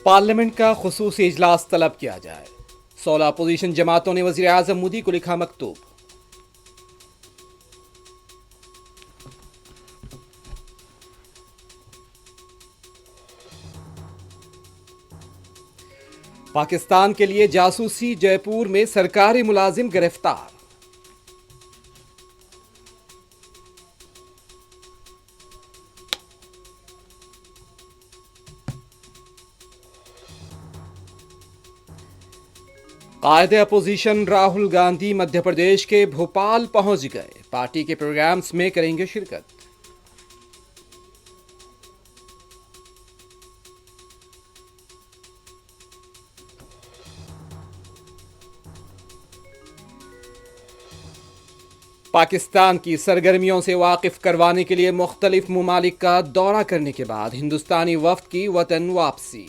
Parliament کا خصوصی اجلاس طلب کیا جائے۔ 16 اپوزیشن جماعتوں نے وزیر اعظم مودی کو لکھا مکتوب۔ پاکستان کے لیے جاسوسی، جے پور میں سرکاری ملازم گرفتار۔ قائد اپوزیشن راہل گاندھی مدھیہ پردیش کے بھوپال پہنچ گئے، پارٹی کے پروگرامز میں کریں گے شرکت۔ پاکستان کی سرگرمیوں سے واقف کروانے کے لیے مختلف ممالک کا دورہ کرنے کے بعد ہندوستانی وفد کی وطن واپسی۔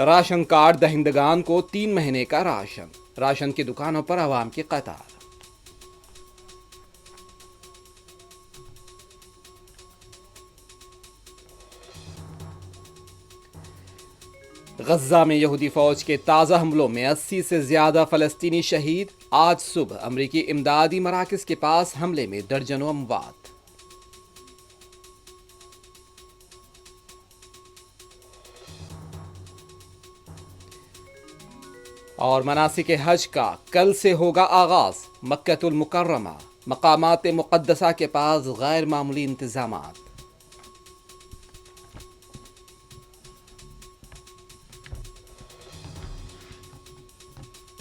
راشن کارڈ دہندگان کو 3 مہینے کا راشن کی دکانوں پر عوام کی قطار۔ غزہ میں یہودی فوج کے تازہ حملوں میں 80 سے زیادہ فلسطینی شہید۔ آج صبح امریکی امدادی مراکز کے پاس حملے میں درجنوں اموات۔ اور مناسک حج کا کل سے ہوگا آغاز۔ مکہ المکرمہ، مقامات مقدسہ کے پاس غیر معمولی انتظامات۔